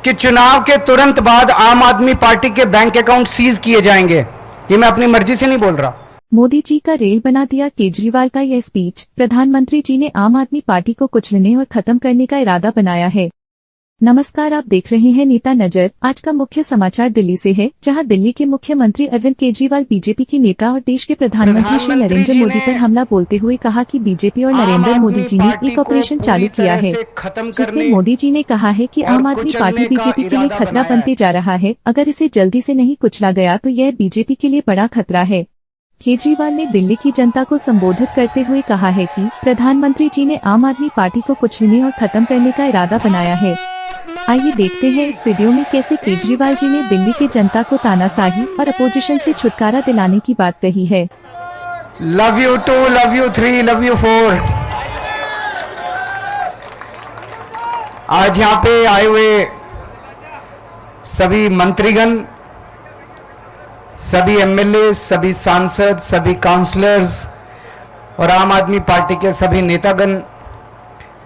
कि चुनाव के तुरंत बाद आम आदमी पार्टी के बैंक अकाउंट सीज किए जाएंगे। ये मैं अपनी मर्जी से नहीं बोल रहा। मोदी जी का रेल बना दिया केजरीवाल का यह स्पीच। प्रधानमंत्री जी ने आम आदमी पार्टी को कुचलने और खत्म करने का इरादा बनाया है। नमस्कार, आप देख रहे हैं नेता नजर। आज का मुख्य समाचार दिल्ली से है, जहां दिल्ली के मुख्यमंत्री अरविंद केजरीवाल बीजेपी के नेता और देश के प्रधानमंत्री श्री नरेंद्र मोदी पर हमला बोलते हुए कहा कि बीजेपी और नरेंद्र मोदी जी ने एक ऑपरेशन चालू किया है, जिसमें मोदी जी ने कहा है कि आम आदमी पार्टी बीजेपी के लिए खतरा बनते जा रहा है। अगर इसे जल्दी से नहीं कुचला गया तो यह बीजेपी के लिए बड़ा खतरा है। केजरीवाल ने दिल्ली की जनता को संबोधित करते हुए कहा है कि प्रधानमंत्री जी ने आम आदमी पार्टी को कुचलने और खत्म करने का इरादा बनाया है। आइए देखते हैं इस वीडियो में कैसे केजरीवाल जी ने दिल्ली की जनता को तानाशाही और अपोजिशन से छुटकारा दिलाने की बात कही है। Love you 2, love you 3, love you 4। आज यहाँ पे आए हुए सभी मंत्रीगण, सभी एमएलए, सभी सांसद, सभी काउंसलर्स और आम आदमी पार्टी के सभी नेतागण,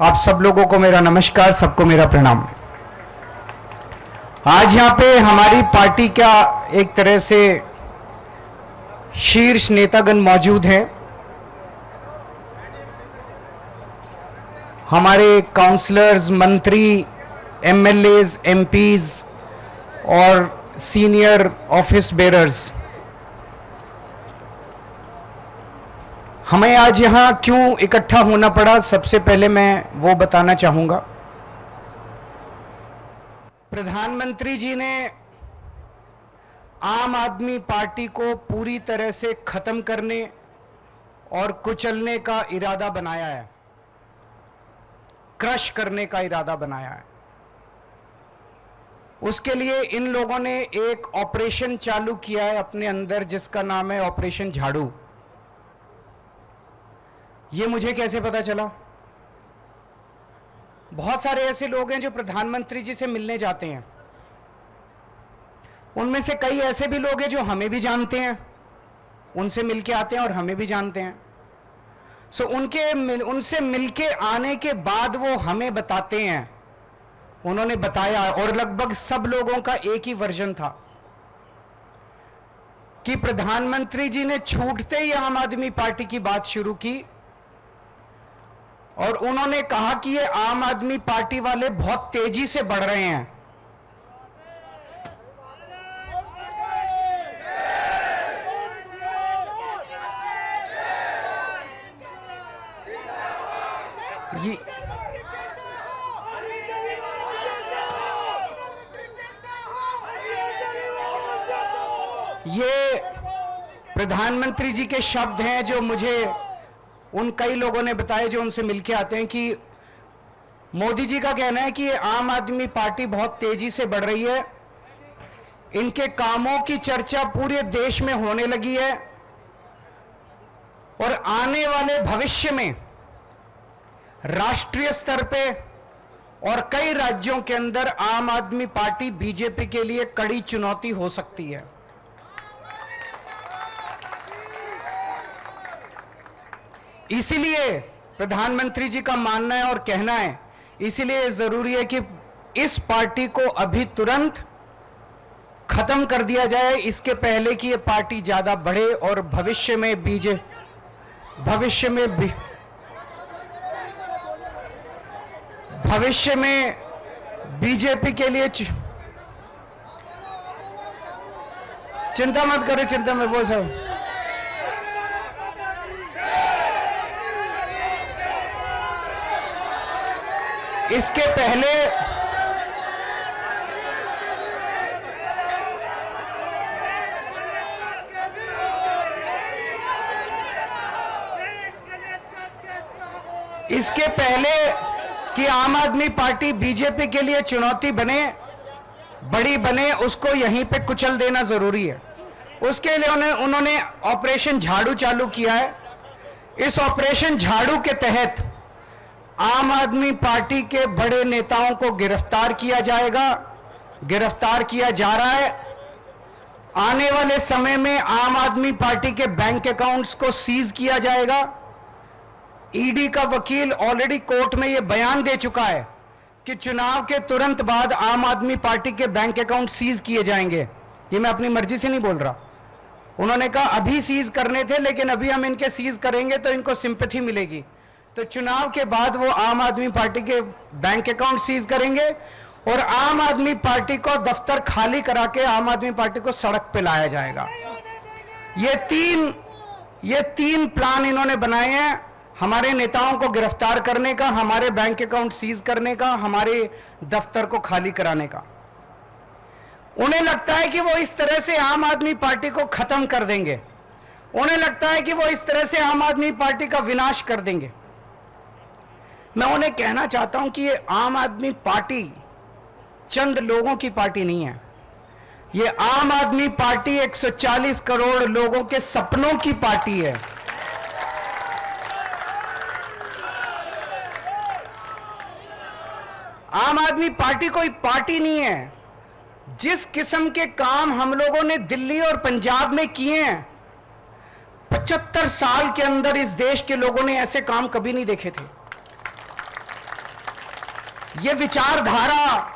आप सब लोगों को मेरा नमस्कार, सबको मेरा प्रणाम। आज यहां पे हमारी पार्टी का एक तरह से शीर्ष नेतागण मौजूद हैं। हमारे काउंसलर्स, मंत्री, एमएलएज, एमपीज और सीनियर ऑफिस बेरर्स। हमें आज यहां क्यों इकट्ठा होना पड़ा, सबसे पहले मैं वो बताना चाहूंगा। प्रधानमंत्री जी ने आम आदमी पार्टी को पूरी तरह से खत्म करने और कुचलने का इरादा बनाया है, क्रश करने का इरादा बनाया है। उसके लिए इन लोगों ने एक ऑपरेशन चालू किया है अपने अंदर, जिसका नाम है ऑपरेशन झाड़ू। ये मुझे कैसे पता चला? बहुत सारे ऐसे लोग हैं जो प्रधानमंत्री जी से मिलने जाते हैं। उनमें से कई ऐसे भी लोग हैं जो हमें भी जानते हैं, उनसे मिलके आते हैं और हमें भी जानते हैं। सो उनसे मिलके आने के बाद वो हमें बताते हैं, उन्होंने बताया, और लगभग सब लोगों का एक ही वर्जन था कि प्रधानमंत्री जी ने छूटते ही आम आदमी पार्टी की बात शुरू की और उन्होंने कहा कि ये आम आदमी पार्टी वाले बहुत तेजी से बढ़ रहे हैं। ये प्रधानमंत्री जी के शब्द हैं जो मुझे उन कई लोगों ने बताए जो उनसे मिलके आते हैं, कि मोदी जी का कहना है कि आम आदमी पार्टी बहुत तेजी से बढ़ रही है, इनके कामों की चर्चा पूरे देश में होने लगी है और आने वाले भविष्य में राष्ट्रीय स्तर पे और कई राज्यों के अंदर आम आदमी पार्टी बीजेपी के लिए कड़ी चुनौती हो सकती है। इसीलिए प्रधानमंत्री जी का मानना है और कहना है, इसीलिए जरूरी है कि इस पार्टी को अभी तुरंत खत्म कर दिया जाए, इसके पहले कि ये पार्टी ज्यादा बढ़े और भविष्य में बीजेपी के लिए चिंता मत करें, चिंता में वो सब इसके पहले कि आम आदमी पार्टी बीजेपी के लिए चुनौती बने, बड़ी बने, उसको यहीं पे कुचल देना जरूरी है। उसके लिए उन्होंने ऑपरेशन झाड़ू चालू किया है। इस ऑपरेशन झाड़ू के तहत आम आदमी पार्टी के बड़े नेताओं को गिरफ्तार किया जाएगा, गिरफ्तार किया जा रहा है। आने वाले समय में आम आदमी पार्टी के बैंक अकाउंट्स को सीज किया जाएगा। ईडी का वकील ऑलरेडी कोर्ट में यह बयान दे चुका है कि चुनाव के तुरंत बाद आम आदमी पार्टी के बैंक अकाउंट सीज किए जाएंगे। ये मैं अपनी मर्जी से नहीं बोल रहा। उन्होंने कहा अभी सीज करने थे, लेकिन अभी हम इनके सीज करेंगे तो इनको सिंपैथी मिलेगी। तो चुनाव के बाद वो आम आदमी पार्टी के बैंक अकाउंट सीज करेंगे और आम आदमी पार्टी को दफ्तर खाली करा के आम आदमी पार्टी को सड़क पे लाया जाएगा। ये तीन प्लान इन्होंने बनाए हैं, हमारे नेताओं को गिरफ्तार करने का, हमारे बैंक अकाउंट सीज करने का, हमारे दफ्तर को खाली कराने का। उन्हें लगता है कि वो इस तरह से आम आदमी पार्टी को खत्म कर देंगे। उन्हें लगता है कि वो इस तरह से आम आदमी पार्टी का विनाश कर देंगे। मैं उन्हें कहना चाहता हूं कि ये आम आदमी पार्टी चंद लोगों की पार्टी नहीं है। ये आम आदमी पार्टी 140 करोड़ लोगों के सपनों की पार्टी है। आम आदमी पार्टी कोई पार्टी नहीं है। जिस किस्म के काम हम लोगों ने दिल्ली और पंजाब में किए हैं, 75 साल के अंदर इस देश के लोगों ने ऐसे काम कभी नहीं देखे थे। ये विचारधारा,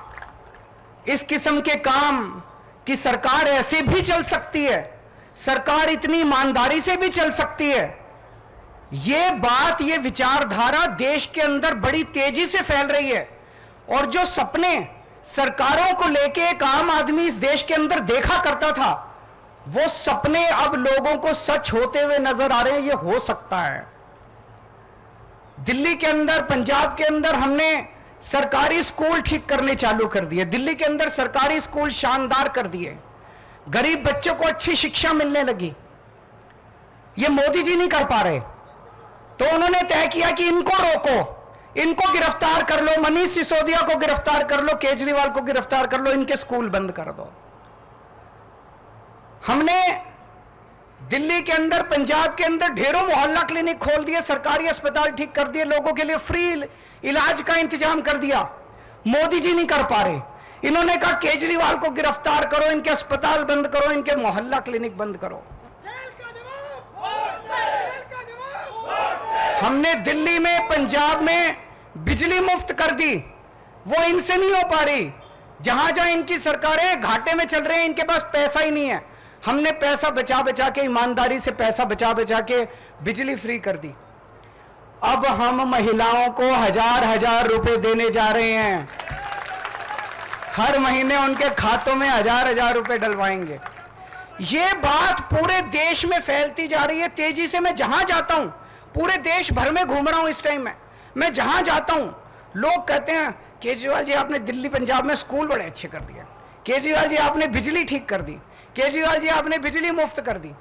इस किस्म के काम कि सरकार ऐसे भी चल सकती है, सरकार इतनी ईमानदारी से भी चल सकती है, ये बात, ये विचारधारा देश के अंदर बड़ी तेजी से फैल रही है। और जो सपने सरकारों को लेके एक आम आदमी इस देश के अंदर देखा करता था, वो सपने अब लोगों को सच होते हुए नजर आ रहे हैं। ये हो सकता है। दिल्ली के अंदर, पंजाब के अंदर हमने सरकारी स्कूल ठीक करने चालू कर दिए। दिल्ली के अंदर सरकारी स्कूल शानदार कर दिए। गरीब बच्चों को अच्छी शिक्षा मिलने लगी। ये मोदी जी नहीं कर पा रहे, तो उन्होंने तय किया कि इनको रोको, इनको गिरफ्तार कर लो, मनीष सिसोदिया को गिरफ्तार कर लो, केजरीवाल को गिरफ्तार कर लो, इनके स्कूल बंद कर दो। हमने दिल्ली के अंदर, पंजाब के अंदर ढेरों मोहल्ला क्लिनिक खोल दिए, सरकारी अस्पताल ठीक कर दिए, लोगों के लिए फ्री इलाज का इंतजाम कर दिया। मोदी जी नहीं कर पा रहे। इन्होंने कहा केजरीवाल को गिरफ्तार करो, इनके अस्पताल बंद करो, इनके मोहल्ला क्लिनिक बंद करो। हमने दिल्ली में, पंजाब में बिजली मुफ्त कर दी, वो इनसे नहीं हो पा रही। जहां जहां इनकी सरकारें घाटे में चल रहे हैं, इनके पास पैसा ही नहीं है। हमने पैसा बचा बचा के, ईमानदारी से पैसा बचा बचा के बिजली फ्री कर दी। अब हम महिलाओं को 1000-1000 रुपए देने जा रहे हैं। हर महीने उनके खातों में 1000-1000 रुपए डलवाएंगे। ये बात पूरे देश में फैलती जा रही है तेजी से। मैं जहां जाता हूं, पूरे देश भर में घूम रहा हूं इस टाइम में, मैं जहां जाता हूं लोग कहते हैं केजरीवाल जी आपने दिल्ली पंजाब में स्कूल बड़े अच्छे कर दिए, केजरीवाल जी आपने बिजली ठीक कर दी, केजरीवाल जी आपने बिजली मुफ्त कर दी।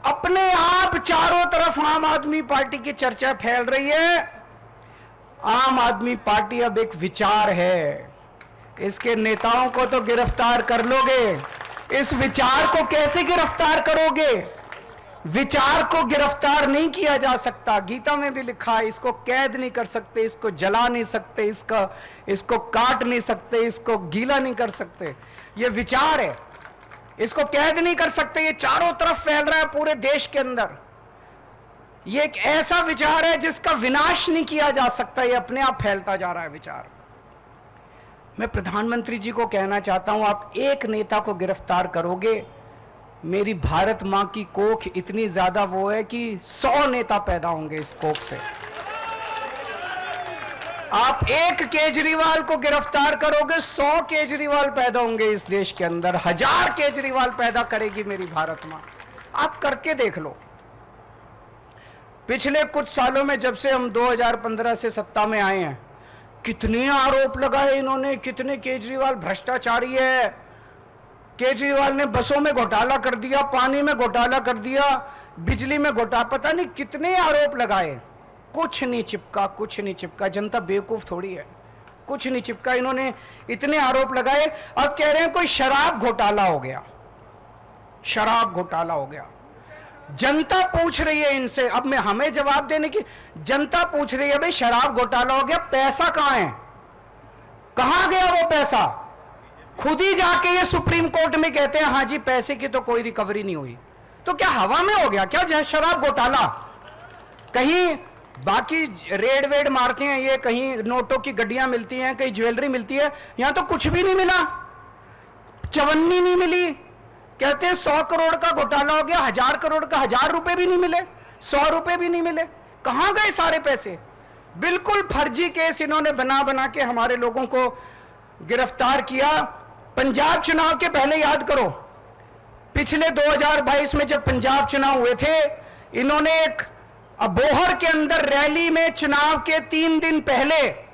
अपने आप चारों तरफ आम आदमी पार्टी की चर्चा फैल रही है। आम आदमी पार्टी अब एक विचार है। इसके नेताओं को तो गिरफ्तार कर लोगे, इस विचार को कैसे गिरफ्तार करोगे? विचार को गिरफ्तार नहीं किया जा सकता। गीता में भी लिखा है, इसको कैद नहीं कर सकते, इसको जला नहीं सकते, इसको काट नहीं सकते, इसको गीला नहीं कर सकते। ये विचार है, इसको कैद नहीं कर सकते। ये चारों तरफ फैल रहा है पूरे देश के अंदर। ये एक ऐसा विचार है जिसका विनाश नहीं किया जा सकता। ये अपने आप फैलता जा रहा है विचार। मैं प्रधानमंत्री जी को कहना चाहता हूं, आप एक नेता को गिरफ्तार करोगे, मेरी भारत मां की कोख इतनी ज्यादा वो है कि 100 नेता पैदा होंगे इस कोख से। आप एक केजरीवाल को गिरफ्तार करोगे, 100 केजरीवाल पैदा होंगे इस देश के अंदर। 1000 केजरीवाल पैदा करेगी मेरी भारत मां। आप करके देख लो। पिछले कुछ सालों में, जब से हम 2015 से सत्ता में आए हैं, कितने आरोप लगाए इन्होंने, कितने केजरीवाल भ्रष्टाचारी है। केजरीवाल ने बसों में घोटाला कर दिया, पानी में घोटाला कर दिया, बिजली में घोटाला, पता नहीं कितने आरोप लगाए, कुछ नहीं चिपका, कुछ नहीं चिपका। जनता बेवकूफ थोड़ी है, कुछ नहीं चिपका। इन्होंने इतने आरोप लगाए, अब कह रहे हैं कोई शराब घोटाला हो गया, शराब घोटाला हो गया। जनता पूछ रही है इनसे, अब मैं हमें जवाब देने की, जनता पूछ रही है भाई शराब घोटाला हो गया, पैसा कहां है, कहां गया वो पैसा? खुद ही जाके ये सुप्रीम कोर्ट में कहते हैं हाँ जी पैसे की तो कोई रिकवरी नहीं हुई। तो क्या हवा में हो गया क्या शराब घोटाला? कहीं बाकी रेड वेड मारते हैं ये, कहीं नोटों की गड्डियां मिलती हैं, कहीं ज्वेलरी मिलती है, यहां तो कुछ भी नहीं मिला, चवन्नी नहीं मिली। कहते हैं 100 करोड़ का घोटाला हो गया, 1000 करोड़ का 1000 रुपए भी नहीं मिले, 100 रुपए भी नहीं मिले। कहां गए सारे पैसे? बिल्कुल फर्जी केस इन्होंने बना बना के हमारे लोगों को गिरफ्तार किया। पंजाब चुनाव के पहले याद करो, पिछले 2022 में जब पंजाब चुनाव हुए थे, इन्होंने एक अबोहर के अंदर रैली में चुनाव के 3 दिन पहले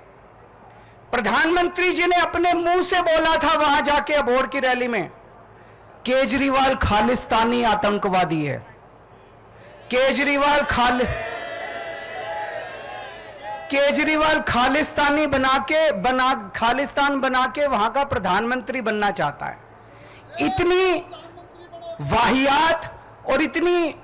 प्रधानमंत्री जी ने अपने मुंह से बोला था वहां जाके अबोहर की रैली में, केजरीवाल खालिस्तानी आतंकवादी है। केजरीवाल खालिस्तानी खालिस्तान बना के वहां का प्रधानमंत्री बनना चाहता है। इतनी वाहियात और इतनी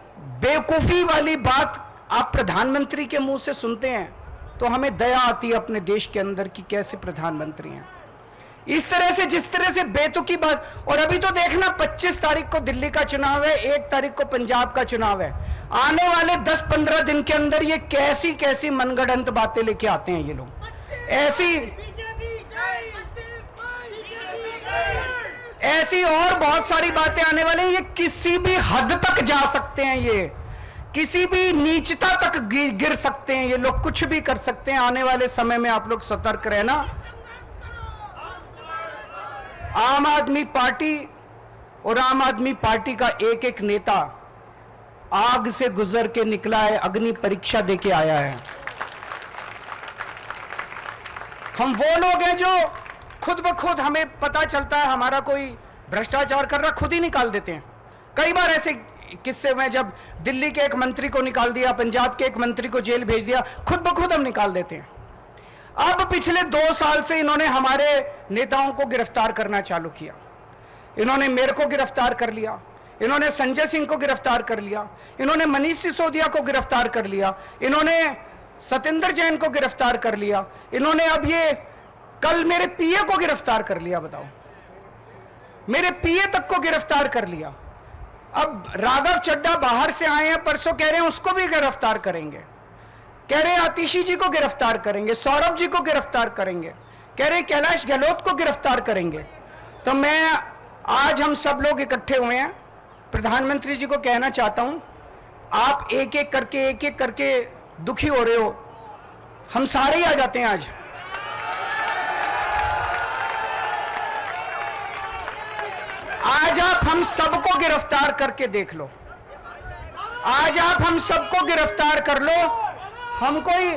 बेवकूफी वाली बात आप प्रधानमंत्री के मुंह से सुनते हैं तो हमें दया आती है अपने देश के अंदर कि कैसे प्रधानमंत्री हैं। इस तरह से, जिस तरह से बेतुकी बात। और अभी तो देखना 25 तारीख को दिल्ली का चुनाव है, 1 तारीख को पंजाब का चुनाव है। आने वाले 10-15 दिन के अंदर ये कैसी कैसी मनगढ़ंत बातें लेके आते हैं ये लोग। ऐसी और बहुत सारी बातें आने वाली हैं। ये किसी भी हद तक जा सकते हैं, ये किसी भी नीचता तक गिर सकते हैं, ये लोग कुछ भी कर सकते हैं। आने वाले समय में आप लोग सतर्क रहना। आम आदमी पार्टी और आम आदमी पार्टी का एक एक नेता आग से गुजर के निकला है, अग्नि परीक्षा देके आया है। हम वो लोग हैं जो खुद ब खुद हमें पता चलता है हमारा कोई भ्रष्टाचार कर रहा, खुद ही निकाल देते हैं। कई बार ऐसे किस्से में जब दिल्ली के एक मंत्री को निकाल दिया, पंजाब के एक मंत्री को जेल भेज दिया, खुद ब खुद हम निकाल देते हैं। अब पिछले 2 साल से इन्होंने हमारे नेताओं को गिरफ्तार करना चालू किया। इन्होंने मेरे को गिरफ्तार कर लिया, इन्होंने संजय सिंह को गिरफ्तार कर लिया, इन्होंने मनीष सिसोदिया को गिरफ्तार कर लिया, इन्होंने सत्येंद्र जैन को गिरफ्तार कर लिया, इन्होंने अब ये कल मेरे पीए को गिरफ्तार कर लिया। बताओ, मेरे पीए तक को गिरफ्तार कर लिया। अब राघव चड्ढा बाहर से आए हैं, परसों कह रहे हैं उसको भी गिरफ्तार करेंगे, कह रहे हैं आतिशी जी को गिरफ्तार करेंगे, सौरभ जी को गिरफ्तार करेंगे, कह रहे हैं कैलाश गहलोत को गिरफ्तार करेंगे। तो मैं आज हम सब लोग इकट्ठे हुए हैं, प्रधानमंत्री जी को कहना चाहता हूं, आप एक एक करके दुखी हो रहे हो, हम सारे ही आ जाते हैं आज आप हम सबको गिरफ्तार करके देख लो। आज आप हम सबको गिरफ्तार कर लो, हम कोई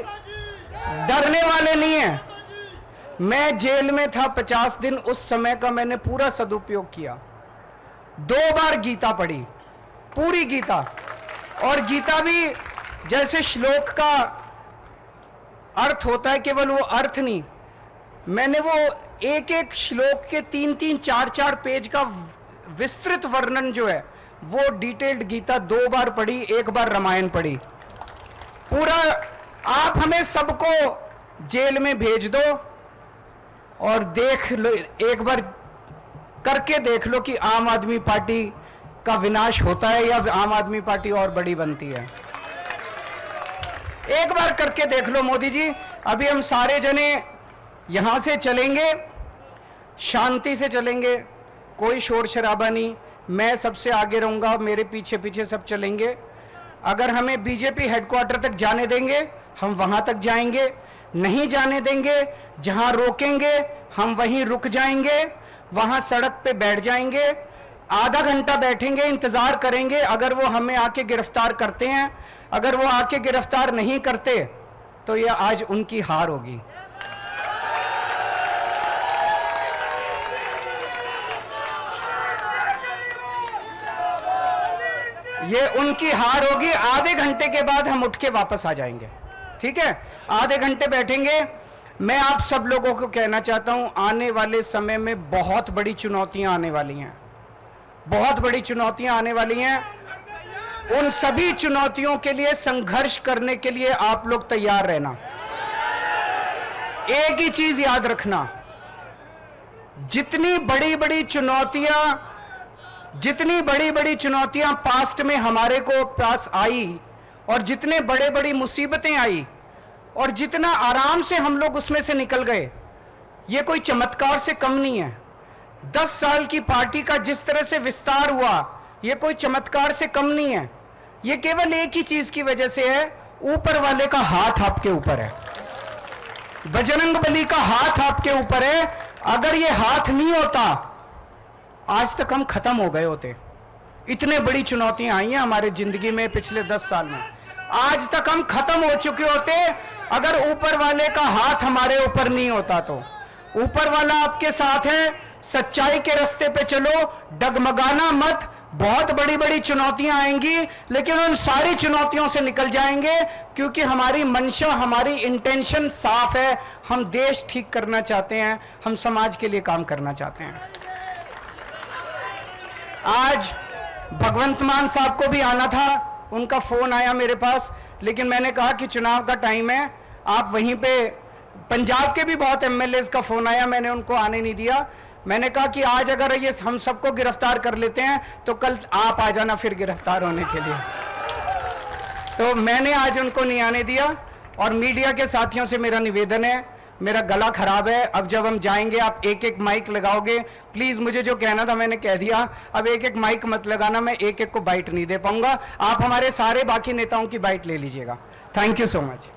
डरने वाले नहीं हैं। मैं जेल में था 50 दिन, उस समय का मैंने पूरा सदुपयोग किया। 2 बार गीता पढ़ी, पूरी गीता, और गीता भी जैसे श्लोक का अर्थ होता है, केवल वो अर्थ नहीं, मैंने वो एक एक श्लोक के 3-3, 4-4 पेज का विस्तृत वर्णन जो है वो डिटेल्ड गीता 2 बार पढ़ी, 1 बार रामायण पढ़ी पूरा। आप हमें सबको जेल में भेज दो और देख लो, एक बार करके देख लो कि आम आदमी पार्टी का विनाश होता है या आम आदमी पार्टी और बड़ी बनती है। एक बार करके देख लो मोदी जी। अभी हम सारे जने यहां से चलेंगे, शांति से चलेंगे, कोई शोर शराबा नहीं, मैं सबसे आगे रहूंगा, मेरे पीछे पीछे सब चलेंगे। अगर हमें बीजेपी हेडक्वार्टर तक जाने देंगे हम वहां तक जाएंगे, नहीं जाने देंगे जहां रोकेंगे हम वहीं रुक जाएंगे, वहां सड़क पे बैठ जाएंगे, आधा घंटा बैठेंगे, इंतजार करेंगे। अगर वो हमें आके गिरफ्तार करते हैं, अगर वो आके गिरफ्तार नहीं करते तो ये आज उनकी हार होगी। ये उनकी हार होगी। आधे घंटे के बाद हम उठ के वापस आ जाएंगे, ठीक है? आधे घंटे बैठेंगे। मैं आप सब लोगों को कहना चाहता हूं, आने वाले समय में बहुत बड़ी चुनौतियां आने वाली हैं, बहुत बड़ी चुनौतियां आने वाली हैं। उन सभी चुनौतियों के लिए संघर्ष करने के लिए आप लोग तैयार रहना। एक ही चीज याद रखना, जितनी बड़ी बड़ी चुनौतियां पास्ट में हमारे को पास आई और जितने बड़े बड़ी मुसीबतें आई और जितना आराम से हम लोग उसमें से निकल गए, ये कोई चमत्कार से कम नहीं है। 10 साल की पार्टी का जिस तरह से विस्तार हुआ, ये कोई चमत्कार से कम नहीं है। ये केवल एक ही चीज की वजह से है, ऊपर वाले का हाथ आपके ऊपर है, बजरंगबली का हाथ आपके ऊपर है। अगर ये हाथ नहीं होता, आज तक हम खत्म हो गए होते। इतने बड़ी चुनौतियां आई हैं हमारे जिंदगी में पिछले 10 साल में, आज तक हम खत्म हो चुके होते अगर ऊपर वाले का हाथ हमारे ऊपर नहीं होता। तो ऊपर वाला आपके साथ है, सच्चाई के रास्ते पे चलो, डगमगाना मत। बहुत बड़ी बड़ी चुनौतियां आएंगी, लेकिन उन सारी चुनौतियों से निकल जाएंगे, क्योंकि हमारी मंशा, हमारी इंटेंशन साफ है। हम देश ठीक करना चाहते हैं, हम समाज के लिए काम करना चाहते हैं। आज भगवंत मान साहब को भी आना था, उनका फोन आया मेरे पास, लेकिन मैंने कहा कि चुनाव का टाइम है, आप वहीं पे। पंजाब के भी बहुत एमएलएज का फोन आया, मैंने उनको आने नहीं दिया। मैंने कहा कि आज अगर ये हम सबको गिरफ्तार कर लेते हैं तो कल आप आ जाना फिर गिरफ्तार होने के लिए। तो मैंने आज उनको नहीं आने दिया। और मीडिया के साथियों से मेरा निवेदन है, मेरा गला खराब है, अब जब हम जाएंगे आप एक एक माइक लगाओगे, प्लीज। मुझे जो कहना था मैंने कह दिया, अब एक एक माइक मत लगाना, मैं एक एक को बाइट नहीं दे पाऊंगा। आप हमारे सारे बाकी नेताओं की बाइट ले लीजिएगा। Thank you so much.